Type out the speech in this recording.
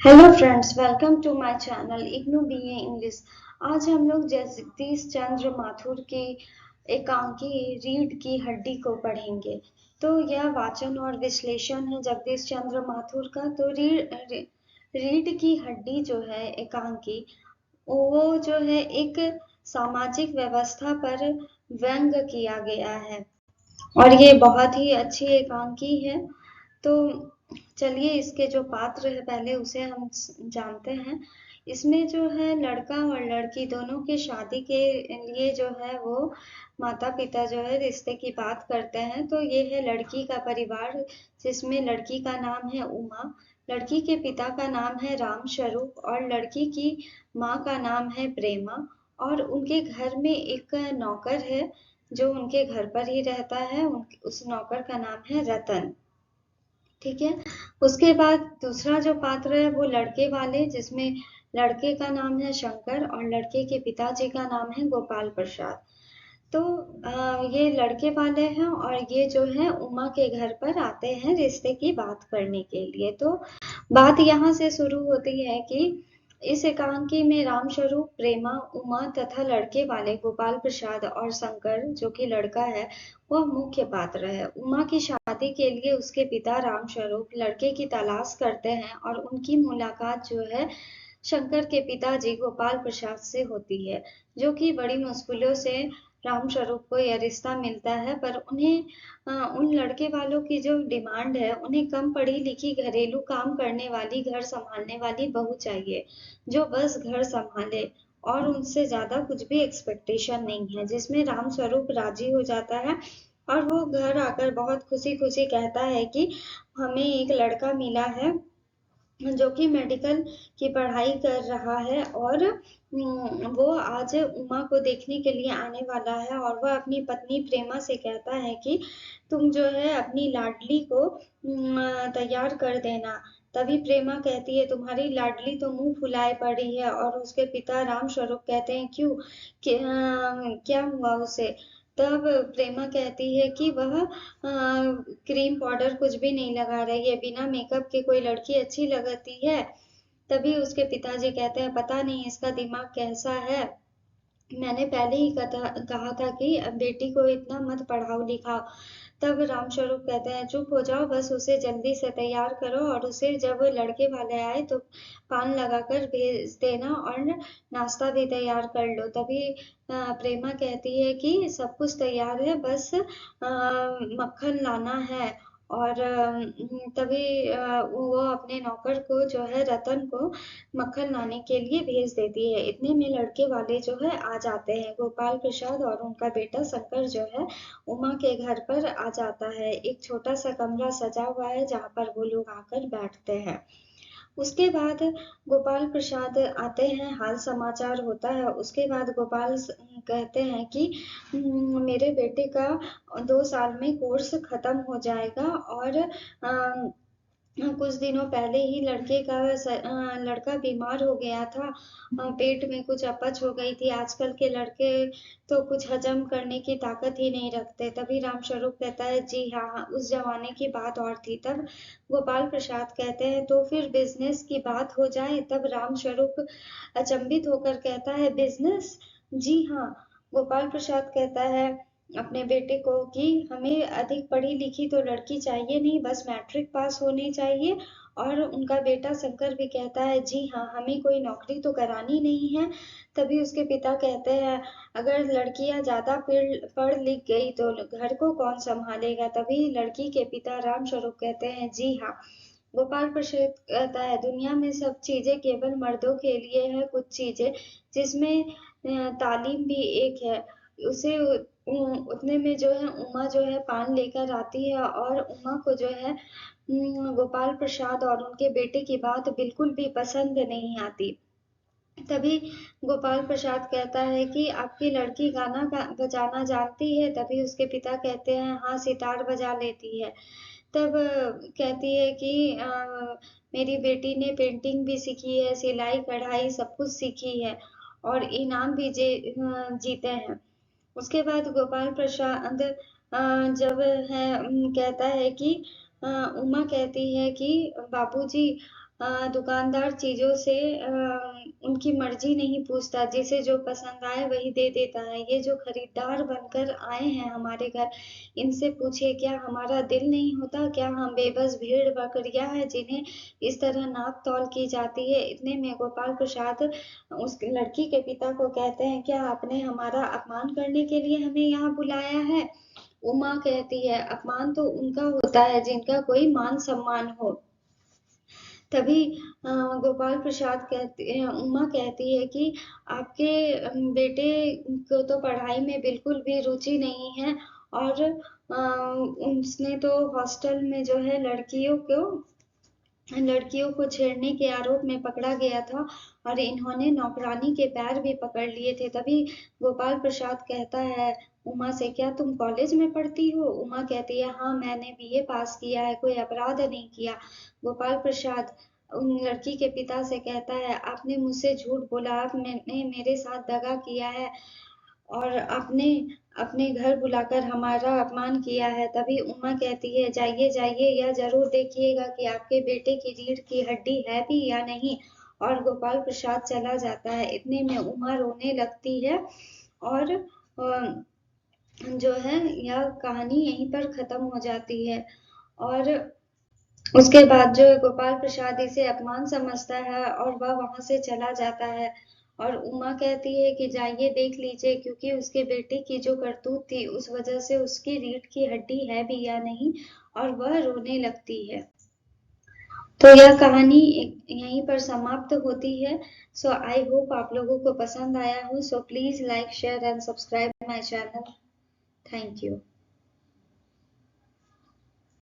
Hello friends, welcome to my channel IGNOU BA English. आज हम लोग जगदीश चंद्र माथुर की एकांकी रीढ़ की हड्डी को पढ़ेंगे। तो यह वाचन और विश्लेषण है जगदीश चंद्र माथुर का। तो रीढ़ की हड्डी जो है एकांकी, वो जो है एक सामाजिक व्यवस्था पर व्यंग किया गया है और ये बहुत ही अच्छी एकांकी है। तो चलिए इसके जो पात्र है पहले उसे हम जानते हैं। इसमें जो है लड़का और लड़की दोनों के शादी के लिए जो है वो माता पिता जो है रिश्ते की बात करते हैं। तो ये है लड़की का परिवार, जिसमें लड़की का नाम है उमा, लड़की के पिता का नाम है राम स्वरूप और लड़की की माँ का नाम है प्रेमा। और उनके घर में एक नौकर है जो उनके घर पर ही रहता है। उस नौकर का नाम है रतन। ठीक है। उसके बाद दूसरा जो पात्र है वो लड़के वाले, जिसमें लड़के का नाम है शंकर और लड़के के पिताजी का नाम है गोपाल प्रसाद। तो ये लड़के वाले हैं और ये जो है उमा के घर पर आते हैं रिश्ते की बात करने के लिए। तो बात यहाँ से शुरू होती है कि इस एकांकी में रामस्वरूप, प्रेमा, उमा तथा लड़के वाले गोपाल प्रसाद और शंकर जो कि लड़का है वह मुख्य पात्र है। उमा की शादी के लिए उसके पिता रामस्वरूप लड़के की तलाश करते हैं और उनकी मुलाकात जो है शंकर के पिताजी गोपाल प्रसाद से होती है, जो कि बड़ी मुश्किलों से रामस्वरूप को यह रिश्ता मिलता है। पर उन्हें उन लड़के वालों की जो डिमांड है, उन्हें कम पढ़ी लिखी घरेलू काम करने वाली, घर संभालने वाली बहू चाहिए, जो बस घर संभाले और उनसे ज्यादा कुछ भी एक्सपेक्टेशन नहीं है, जिसमें रामस्वरूप राजी हो जाता है। और वो घर आकर बहुत खुशी खुशी कहता है कि हमें एक लड़का मिला है जो कि मेडिकल की पढ़ाई कर रहा है और वो आज उमा को देखने के लिए आने वाला है। और वह अपनी पत्नी प्रेमा से कहता है कि तुम जो है अपनी लाडली को तैयार कर देना। तभी प्रेमा कहती है तुम्हारी लाडली तो मुंह फुलाए पड़ी है। और उसके पिता राम स्वरूप कहते हैं क्यों, क्या हुआ उसे। तब प्रेमा कहती है कि वह क्रीम पाउडर कुछ भी नहीं लगा रही है, बिना मेकअप के कोई लड़की अच्छी लगती है। तभी उसके पिताजी कहते हैं पता नहीं इसका दिमाग कैसा है, मैंने पहले ही कहा था कि बेटी को इतना मत पढ़ाओ लिखाओ। तब रामस्वरूप कहते हैं चुप हो जाओ, बस उसे जल्दी से तैयार करो और उसे जब लड़के वाले आए तो पान लगाकर भेज देना और नाश्ता भी तैयार कर लो। तभी प्रेमा कहती है कि सब कुछ तैयार है, बस मक्खन लाना है। और तभी वो अपने नौकर को जो है रतन को मक्खन लाने के लिए भेज देती है। इतने में लड़के वाले जो है आ जाते हैं। गोपाल प्रसाद और उनका बेटा शंकर जो है उमा के घर पर आ जाता है। एक छोटा सा कमरा सजा हुआ है जहाँ पर वो लोग आकर बैठते हैं। उसके बाद गोपाल प्रसाद आते हैं, हाल समाचार होता है। उसके बाद गोपाल कहते हैं कि मेरे बेटे का 2 साल में कोर्स खत्म हो जाएगा और कुछ दिनों पहले ही लड़का बीमार हो गया था। पेट में कुछ अपच हो गई थी। आजकल के लड़के तो कुछ हजम करने की ताकत ही नहीं रखते। तभी रामस्वरूप कहता है जी हाँ हाँ, उस जमाने की बात और थी। तब गोपाल प्रसाद कहते हैं तो फिर बिजनेस की बात हो जाए। तब रामस्वरूप अचंभित होकर कहता है बिजनेस, जी हाँ। गोपाल प्रसाद कहता है अपने बेटे को कि हमें अधिक पढ़ी लिखी तो लड़की चाहिए नहीं, बस मैट्रिक पास होनी चाहिए। और उनका बेटा शंकर भी कहता है जी हाँ, हमें कोई नौकरी तो करानी नहीं है। तभी उसके पिता कहते हैं अगर लड़कियां ज्यादा पढ़ लिख गई तो घर को कौन संभालेगा। तभी लड़की के पिता राम स्वरूप कहते हैं जी हाँ। गोपाल प्रसाद कहता है दुनिया में सब चीजें केवल मर्दों के लिए है, कुछ चीजें जिसमें तालीम भी एक है। उसे उतने में जो है उमा जो है पान लेकर आती है और उमा को जो है गोपाल प्रसाद और उनके बेटे की बात बिल्कुल भी पसंद नहीं आती। तभी गोपाल प्रसाद कहता है कि आपकी लड़की गाना बजाना जानती है। तभी उसके पिता कहते हैं हाँ, सितार बजा लेती है। तब कहती है कि मेरी बेटी ने पेंटिंग भी सीखी है, सिलाई कढ़ाई सब कुछ सीखी है और इनाम भी जीते हैं। उसके बाद गोपाल प्रसाद जब है कहता है कि उमा कहती है कि बाबूजी दुकानदार चीज़ों से उनकी मर्जी नहीं पूछता, जिसे जो पसंद आए वही दे देता है। ये जो खरीदार बनकर आए हैं हमारे घर, इनसे पूछिए क्या हमारा दिल नहीं होता? क्या हम बेबस भेड़ बकरियां हैं जिन्हें इस तरह नाप तौल की जाती है? इतने में गोपाल प्रसाद उस लड़की के पिता को कहते हैं, क्या आपने हमारा अपमान करने के लिए हमें यहाँ बुलाया है? उमा कहती है, अपमान तो उनका होता है जिनका कोई मान सम्मान हो। तभी गोपाल प्रसाद उमा कहती है कि आपके बेटे को तो पढ़ाई में बिल्कुल भी रुचि नहीं है, और उसने तो हॉस्टल में जो है लड़कियों को छेड़ने के आरोप में पकड़ा गया था, और इन्होंने नौकरानी के पैर भी पकड़ लिए थे। तभी गोपाल प्रसाद कहता है उमा से, क्या तुम कॉलेज में पढ़ती हो? उमा कहती है, हाँ मैंने बीए पास किया है, कोई अपराध नहीं किया। गोपाल प्रसाद उन लड़की के पिता से कहता है, आपने मुझसे झूठ बोला, आपने मेरे साथ दगा किया है, और आपने अपने घर बुलाकर हमारा अपमान किया है। तभी उमा कहती है, जाइए जाइए, यह जरूर देखिएगा कि आपके बेटे की रीढ़ की हड्डी है भी या नहीं। और गोपाल प्रसाद चला जाता है। इतने में उमा रोने लगती है, और जो है यह कहानी यहीं पर खत्म हो जाती है। और उसके बाद जो गोपाल प्रसाद इसे अपमान समझता है, और वह वहां से चला जाता है। और उमा कहती है कि जाइए देख लीजिए, क्योंकि उसके बेटे की जो करतूत थी उस वजह से उसकी रीढ़ की हड्डी है भी या नहीं, और वह रोने लगती है। तो यह कहानी यहीं पर समाप्त होती है। सो आई होप आप लोगों को पसंद आया हो। So please like share and subscribe my channel. Thank you.